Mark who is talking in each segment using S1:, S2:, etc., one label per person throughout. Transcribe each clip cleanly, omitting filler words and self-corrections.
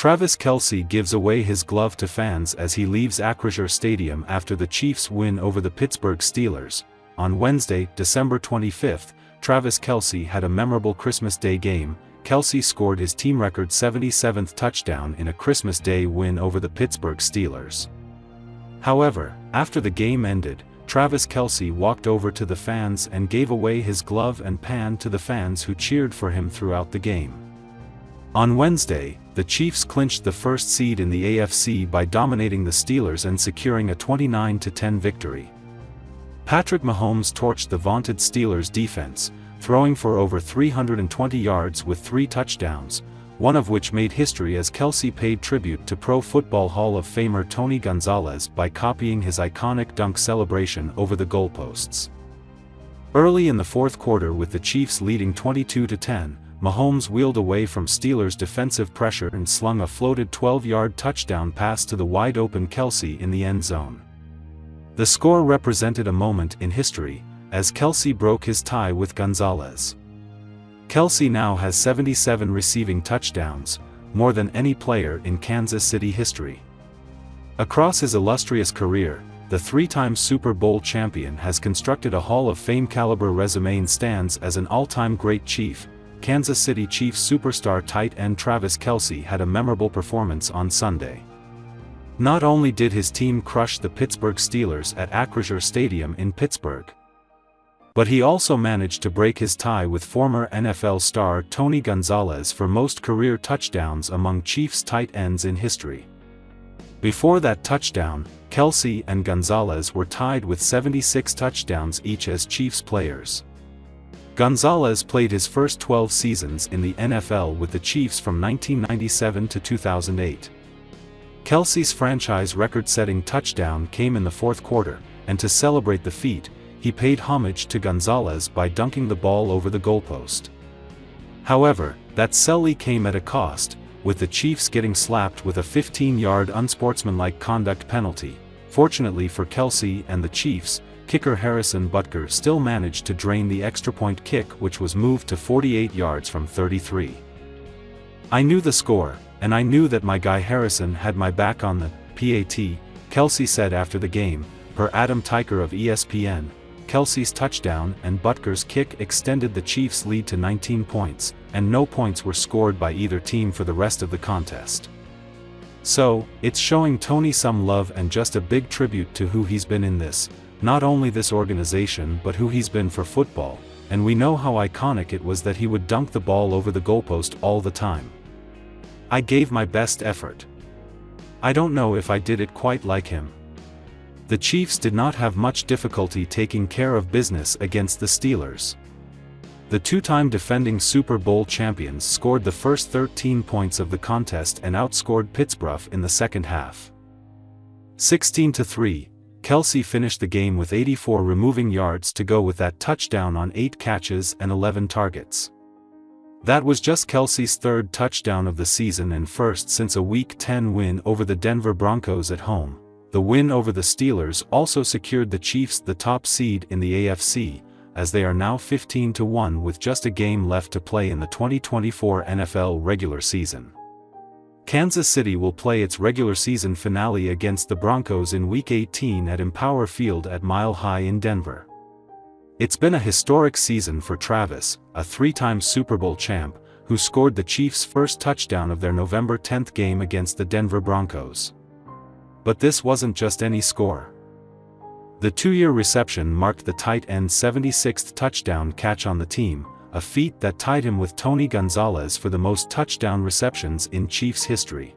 S1: Travis Kelce gives away his glove to fans as he leaves Acrisure Stadium after the Chiefs' win over the Pittsburgh Steelers. On Wednesday, December 25th, Travis Kelce had a memorable Christmas Day game. Kelce scored his team record 77th touchdown in a Christmas Day win over the Pittsburgh Steelers. However, after the game ended, Travis Kelce walked over to the fans and gave away his glove and pan to the fans who cheered for him throughout the game. On Wednesday, the Chiefs clinched the first seed in the AFC by dominating the Steelers and securing a 29-10 victory. Patrick Mahomes torched the vaunted Steelers defense, throwing for over 320 yards with 3 touchdowns, one of which made history as Kelce paid tribute to Pro Football Hall of Famer Tony Gonzalez by copying his iconic dunk celebration over the goalposts. Early in the fourth quarter, with the Chiefs leading 22-10, Mahomes wheeled away from Steelers' defensive pressure and slung a floated 12-yard touchdown pass to the wide-open Kelce in the end zone. The score represented a moment in history, as Kelce broke his tie with Gonzalez. Kelce now has 77 receiving touchdowns, more than any player in Kansas City history. Across his illustrious career, the 3-time Super Bowl champion has constructed a Hall of Fame caliber resume and stands as an all-time great Chief. Kansas City Chiefs superstar tight end Travis Kelce had a memorable performance on Sunday. Not only did his team crush the Pittsburgh Steelers at Acrisure Stadium in Pittsburgh, but he also managed to break his tie with former NFL star Tony Gonzalez for most career touchdowns among Chiefs tight ends in history. Before that touchdown, Kelce and Gonzalez were tied with 76 touchdowns each as Chiefs players. Gonzalez played his first 12 seasons in the NFL with the Chiefs from 1997 to 2008. Kelce's franchise record-setting touchdown came in the fourth quarter, and to celebrate the feat, he paid homage to Gonzalez by dunking the ball over the goalpost. However, that sally came at a cost, with the Chiefs getting slapped with a 15-yard unsportsmanlike conduct penalty. Fortunately for Kelce and the Chiefs, kicker Harrison Butker still managed to drain the extra-point kick, which was moved to 48 yards from 33. "I knew the score, and I knew that my guy Harrison had my back on the PAT," Kelce said after the game. Per Adam Teicher of ESPN, Kelce's touchdown and Butker's kick extended the Chiefs' lead to 19 points, and no points were scored by either team for the rest of the contest. So, it's showing Tony some love and just a big tribute to who he's been in this, not only this organization but who he's been for football, and we know how iconic it was that he would dunk the ball over the goalpost all the time. "I gave my best effort. I don't know if I did it quite like him." The Chiefs did not have much difficulty taking care of business against the Steelers. The 2-time defending Super Bowl champions scored the first 13 points of the contest and outscored Pittsburgh in the second half. 16-3, Kelce finished the game with 84 removing yards to go with that touchdown on 8 catches and 11 targets. That was just Kelce's 3rd touchdown of the season and first since a Week 10 win over the Denver Broncos at home. The win over the Steelers also secured the Chiefs the top seed in the AFC, as they are now 15-1 with just a game left to play in the 2024 NFL regular season. Kansas City will play its regular season finale against the Broncos in Week 18 at Empower Field at Mile High in Denver. It's been a historic season for Travis, a 3-time Super Bowl champ, who scored the Chiefs' first touchdown of their November 10th game against the Denver Broncos. But this wasn't just any score. The 2-year reception marked the tight end's 76th touchdown catch on the team, a feat that tied him with Tony Gonzalez for the most touchdown receptions in Chiefs history.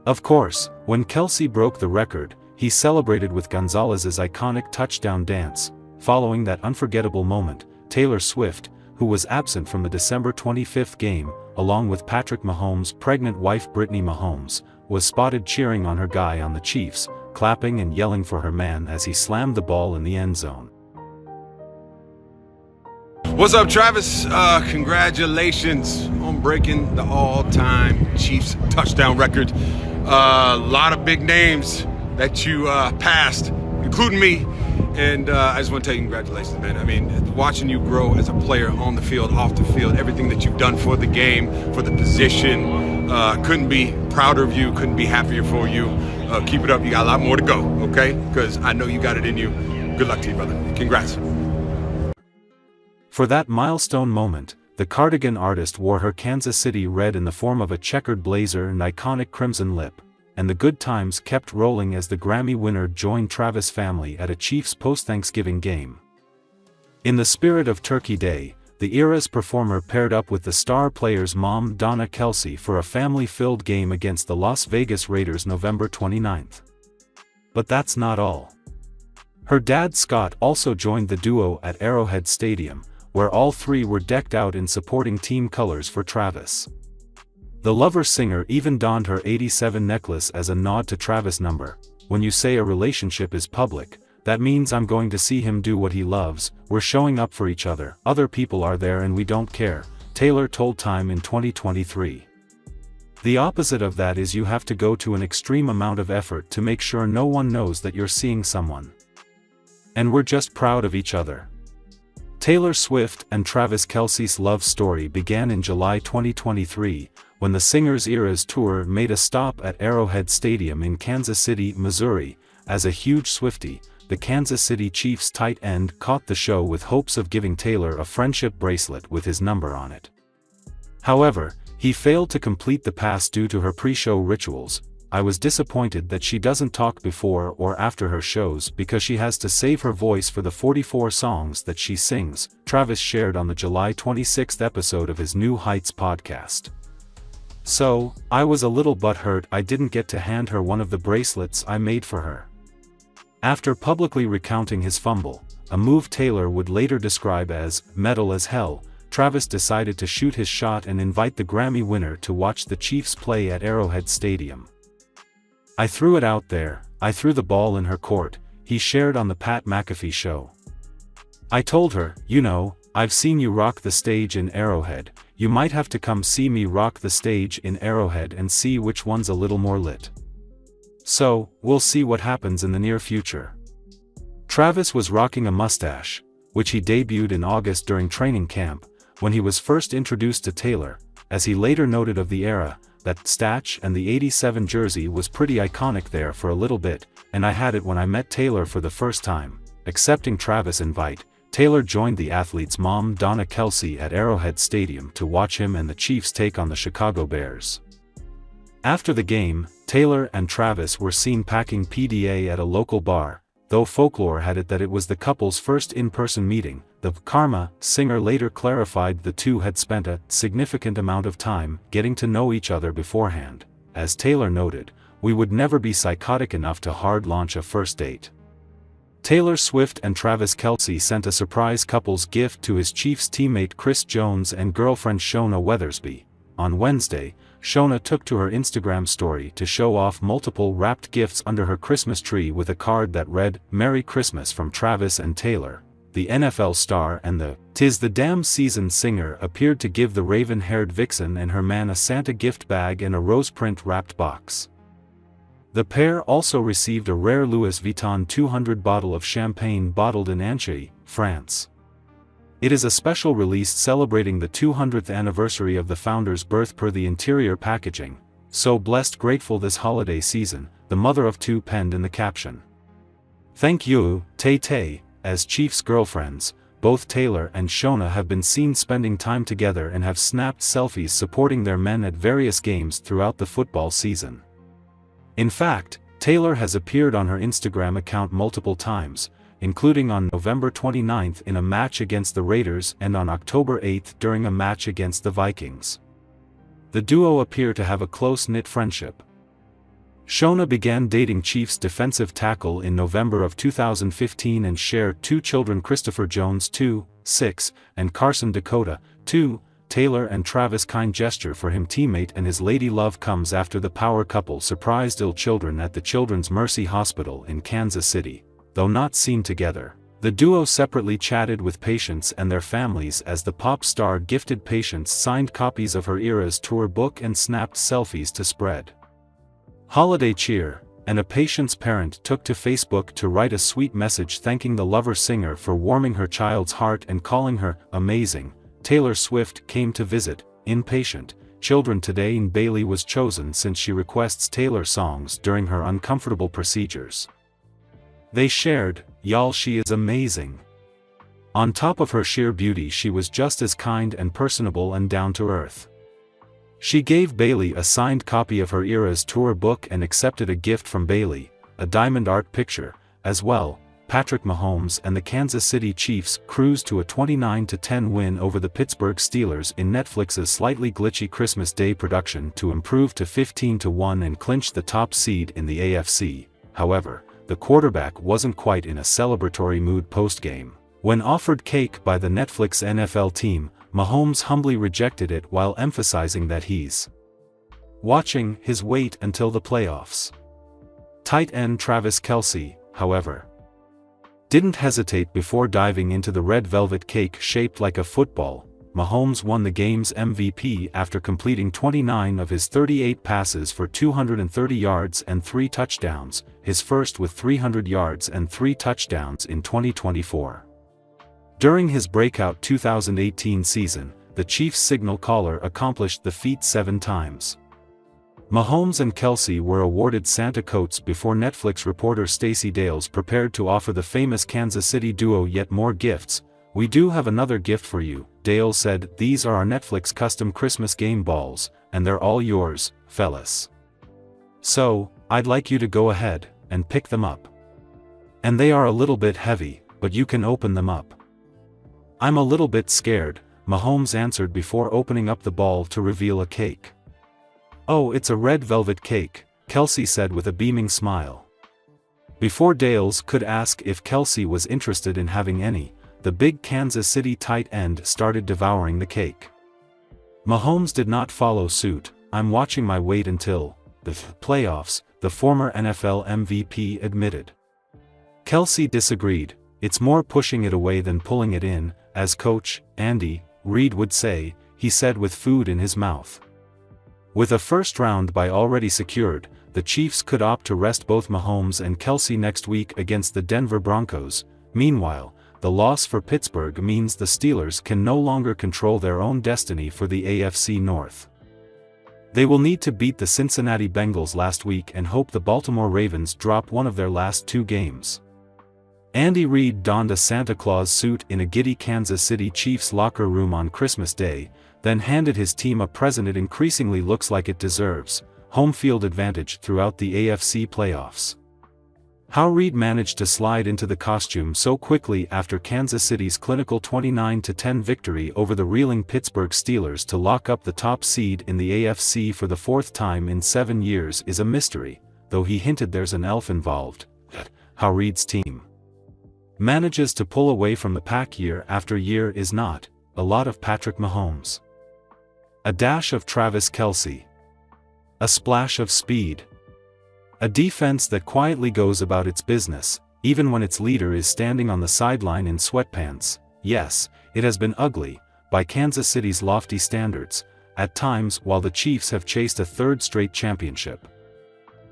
S1: Of course, when Kelce broke the record, he celebrated with Gonzalez's iconic touchdown dance. Following that unforgettable moment, Taylor Swift, who was absent from the December 25th game, along with Patrick Mahomes' pregnant wife Brittany Mahomes, was spotted cheering on her guy on the Chiefs, clapping and yelling for her man as he slammed the ball in the end zone.
S2: What's up, Travis? Congratulations on breaking the all-time Chiefs touchdown record. A lot of big names that you passed, including me. And I just want to tell you congratulations, man. I mean, watching you grow as a player on the field, off the field, everything that you've done for the game, for the position, Couldn't be prouder of you, couldn't be happier for you. Keep it up, you got a lot more to go, okay? Because I know you got it in you. Good luck to you, brother. Congrats.
S1: For that milestone moment, the cardigan artist wore her Kansas City red in the form of a checkered blazer and iconic crimson lip, and the good times kept rolling as the Grammy winner joined Travis' family at a Chiefs post-Thanksgiving game. In the spirit of Turkey Day, the Era's performer paired up with the star player's mom Donna Kelce for a family-filled game against the Las Vegas Raiders November 29th. But that's not all. Her dad Scott also joined the duo at Arrowhead Stadium, where all three were decked out in supporting team colors for Travis. The Lover singer even donned her 87 necklace as a nod to Travis' number. When you say a relationship is public, that means I'm going to see him do what he loves, we're showing up for each other, other people are there and we don't care, Taylor told Time in 2023. The opposite of that is you have to go to an extreme amount of effort to make sure no one knows that you're seeing someone. And we're just proud of each other. Taylor Swift and Travis Kelce's love story began in July 2023, when the singer's Eras tour made a stop at Arrowhead Stadium in Kansas City, Missouri. As a huge Swiftie, the Kansas City Chiefs tight end caught the show with hopes of giving Taylor a friendship bracelet with his number on it. However, he failed to complete the pass due to her pre-show rituals. I was disappointed that she doesn't talk before or after her shows because she has to save her voice for the 44 songs that she sings, Travis shared on the July 26th episode of his New Heights podcast. So, I was a little butthurt I didn't get to hand her one of the bracelets I made for her. After publicly recounting his fumble, a move Taylor would later describe as metal as hell, Travis decided to shoot his shot and invite the Grammy winner to watch the Chiefs play at Arrowhead Stadium. I threw it out there, I threw the ball in her court, he shared on the Pat McAfee show. I told her, you know, I've seen you rock the stage in Arrowhead, you might have to come see me rock the stage in Arrowhead and see which one's a little more lit. So, we'll see what happens in the near future. Travis was rocking a mustache, which he debuted in August during training camp, when he was first introduced to Taylor, as he later noted of the era, that stash and the 87 jersey was pretty iconic there for a little bit, and I had it when I met Taylor for the first time. Accepting Travis' invite, Taylor joined the athlete's mom Donna Kelce at Arrowhead Stadium to watch him and the Chiefs take on the Chicago Bears. After the game, Taylor and Travis were seen packing PDA at a local bar, though folklore had it that it was the couple's first in-person meeting. The Karma singer later clarified the two had spent a significant amount of time getting to know each other beforehand. As Taylor noted, we would never be psychotic enough to hard launch a first date. Taylor Swift and Travis Kelce sent a surprise couple's gift to his Chiefs teammate Chris Jones and girlfriend Shona Weathersby. On Wednesday, Shona took to her Instagram story to show off multiple wrapped gifts under her Christmas tree with a card that read, "Merry Christmas" from Travis and Taylor. The NFL star and the "'Tis the Damn Season" singer appeared to give the raven-haired vixen and her man a Santa gift bag and a rose print wrapped box. The pair also received a rare Louis Vuitton 200 bottle of champagne bottled in Annecy, France. It is a special release celebrating the 200th anniversary of the founder's birth per the interior packaging. "So blessed, grateful this holiday season," the mother of two penned in the caption. Thank you, Tay-Tay. As Chiefs girlfriends, both Taylor and Shona have been seen spending time together and have snapped selfies supporting their men at various games throughout the football season. In fact, Taylor has appeared on her Instagram account multiple times, including on November 29th in a match against the Raiders and on October 8th during a match against the Vikings. The duo appear to have a close-knit friendship. Shona began dating Chiefs defensive tackle in November of 2015 and shared two children, Christopher Jones 2, 6, and Carson Dakota 2. Taylor and Travis' kind gesture for him teammate and his lady love comes after the power couple surprised ill children at the Children's Mercy Hospital in Kansas City. Though not seen together, the duo separately chatted with patients and their families as the pop star gifted patients signed copies of her Eras tour book and snapped selfies to spread holiday cheer, and a patient's parent took to Facebook to write a sweet message thanking the Lover singer for warming her child's heart and calling her amazing. Taylor Swift came to visit, inpatient, Children today and Bailey was chosen since she requests Taylor songs during her uncomfortable procedures. They shared, "Y'all, she is amazing. On top of her sheer beauty, she was just as kind and personable and down to earth." She gave Bailey a signed copy of her Eras tour book and accepted a gift from Bailey, a diamond art picture. As well, Patrick Mahomes and the Kansas City Chiefs cruised to a 29-10 win over the Pittsburgh Steelers in Netflix's slightly glitchy Christmas Day production to improve to 15-1 and clinch the top seed in the AFC. However, the quarterback wasn't quite in a celebratory mood post-game. When offered cake by the Netflix NFL team, Mahomes humbly rejected it while emphasizing that he's watching his weight until the playoffs. Tight end Travis Kelce, however, didn't hesitate before diving into the red velvet cake shaped like a football. Mahomes won the game's MVP after completing 29 of his 38 passes for 230 yards and 3 touchdowns, his first with 300 yards and 3 touchdowns in 2024. During his breakout 2018 season, the Chiefs' signal caller accomplished the feat 7 times. Mahomes and Kelce were awarded Santa coats before Netflix reporter Stacey Dales prepared to offer the famous Kansas City duo yet more gifts. "We do have another gift for you," Dales said. "These are our Netflix custom Christmas game balls, and they're all yours, fellas. So, I'd like you to go ahead and pick them up. And they are a little bit heavy, but you can open them up." "I'm a little bit scared," Mahomes answered before opening up the ball to reveal a cake. "Oh, it's a red velvet cake," Kelce said with a beaming smile. Before Dales could ask if Kelce was interested in having any, the big Kansas City tight end started devouring the cake. Mahomes did not follow suit. "I'm watching my weight until the playoffs," the former NFL MVP admitted. Kelce disagreed. "It's more pushing it away than pulling it in, as Coach Andy Reid would say," he said with food in his mouth. With a first round bye already secured, the Chiefs could opt to rest both Mahomes and Kelce next week against the Denver Broncos. Meanwhile, the loss for Pittsburgh means the Steelers can no longer control their own destiny for the AFC North. They will need to beat the Cincinnati Bengals last week and hope the Baltimore Ravens drop one of their last 2 games. Andy Reid donned a Santa Claus suit in a giddy Kansas City Chiefs locker room on Christmas Day, then handed his team a present it increasingly looks like it deserves: home field advantage throughout the AFC playoffs. How Reid managed to slide into the costume so quickly after Kansas City's clinical 29-10 victory over the reeling Pittsburgh Steelers to lock up the top seed in the AFC for the 4th time in 7 years is a mystery, though he hinted there's an elf involved. How Reid's team manages to pull away from the pack year after year is not a lot of Patrick Mahomes, a dash of Travis Kelce, a splash of speed, a defense that quietly goes about its business, even when its leader is standing on the sideline in sweatpants. Yes, it has been ugly, by Kansas City's lofty standards, at times while the Chiefs have chased a 3rd straight championship.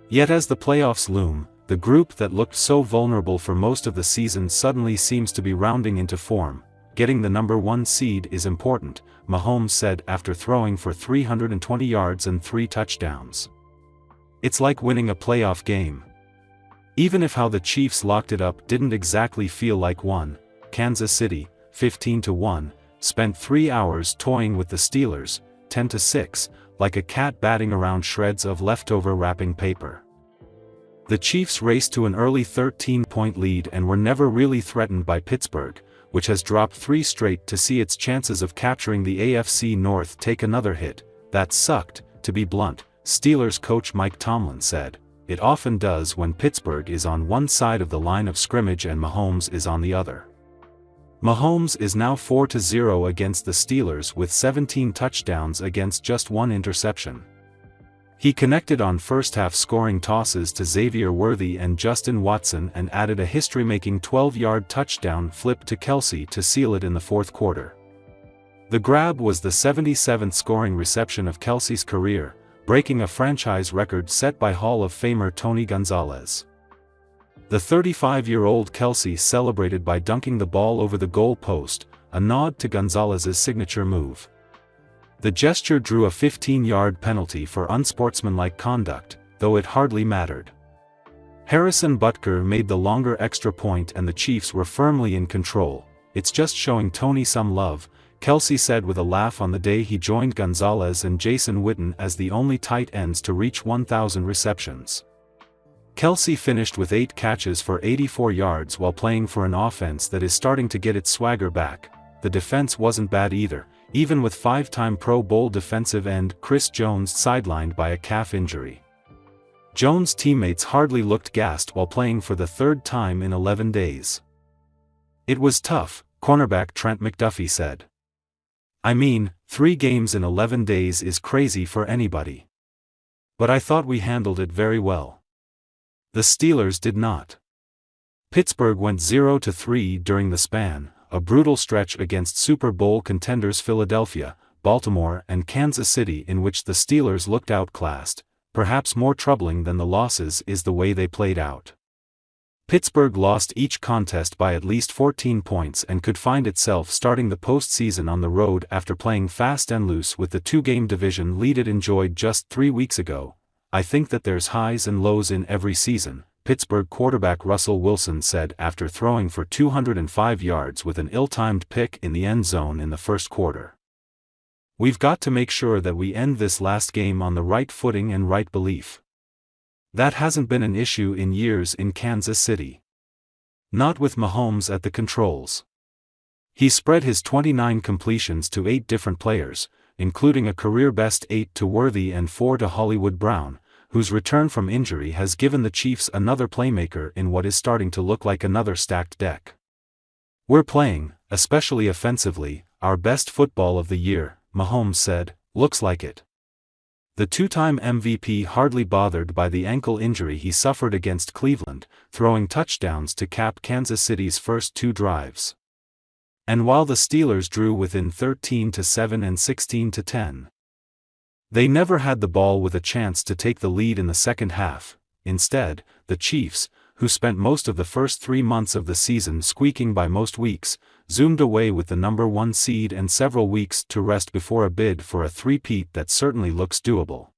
S1: Yet as the playoffs loom, the group that looked so vulnerable for most of the season suddenly seems to be rounding into form. "Getting the number 1 seed is important," Mahomes said after throwing for 320 yards and 3 touchdowns. "It's like winning a playoff game." Even if how the Chiefs locked it up didn't exactly feel like one, Kansas City, 15-1, spent 3 hours toying with the Steelers, 10-6, like a cat batting around shreds of leftover wrapping paper. The Chiefs raced to an early 13-point lead and were never really threatened by Pittsburgh, which has dropped 3 straight to see its chances of capturing the AFC North take another hit. "That sucked, to be blunt," Steelers coach Mike Tomlin said. "It often does when Pittsburgh is on one side of the line of scrimmage and Mahomes is on the other." Mahomes is now 4-0 against the Steelers with 17 touchdowns against just 1 interception. He connected on first-half scoring tosses to Xavier Worthy and Justin Watson and added a history-making 12-yard touchdown flip to Kelce to seal it in the 4th quarter. The grab was the 77th scoring reception of Kelce's career, breaking a franchise record set by Hall of Famer Tony Gonzalez. The 35-year-old Kelce celebrated by dunking the ball over the goal post, a nod to Gonzalez's signature move. The gesture drew a 15-yard penalty for unsportsmanlike conduct, though it hardly mattered. Harrison Butker made the longer extra point and the Chiefs were firmly in control. "It's just showing Tony some love," Kelce said with a laugh on the day he joined Gonzalez and Jason Witten as the only tight ends to reach 1,000 receptions. Kelce finished with 8 catches for 84 yards while playing for an offense that is starting to get its swagger back. The defense wasn't bad either, even with 5-time Pro Bowl defensive end Chris Jones sidelined by a calf injury. Jones' teammates hardly looked gassed while playing for the 3rd time in 11 days. "It was tough," cornerback Trent McDuffie said. "I mean, 3 games in 11 days is crazy for anybody. But I thought we handled it very well." The Steelers did not. Pittsburgh went 0-3 during the span, a brutal stretch against Super Bowl contenders Philadelphia, Baltimore and Kansas City in which the Steelers looked outclassed. Perhaps more troubling than the losses is the way they played out. Pittsburgh lost each contest by at least 14 points and could find itself starting the postseason on the road after playing fast and loose with the 2-game division lead it enjoyed just 3 weeks ago. "I think that there's highs and lows in every season," Pittsburgh quarterback Russell Wilson said after throwing for 205 yards with an ill-timed pick in the end zone in the first quarter. "We've got to make sure that we end this last game on the right footing and right belief. That hasn't been an issue in years in Kansas City. Not with Mahomes at the controls. He spread his 29 completions to 8 different players, including a career-best 8 to Worthy and 4 to Hollywood Brown, whose return from injury has given the Chiefs another playmaker in what is starting to look like another stacked deck. We're playing, especially offensively, our best football of the year," Mahomes said. "Looks like it." The 2-time MVP hardly bothered by the ankle injury he suffered against Cleveland, throwing touchdowns to cap Kansas City's first 2 drives. And while the Steelers drew within 13-7 and 16-10, they never had the ball with a chance to take the lead in the second half. Instead, the Chiefs, who spent most of the first 3 months of the season squeaking by most weeks, zoomed away with the number 1 seed and several weeks to rest before a bid for a three-peat that certainly looks doable.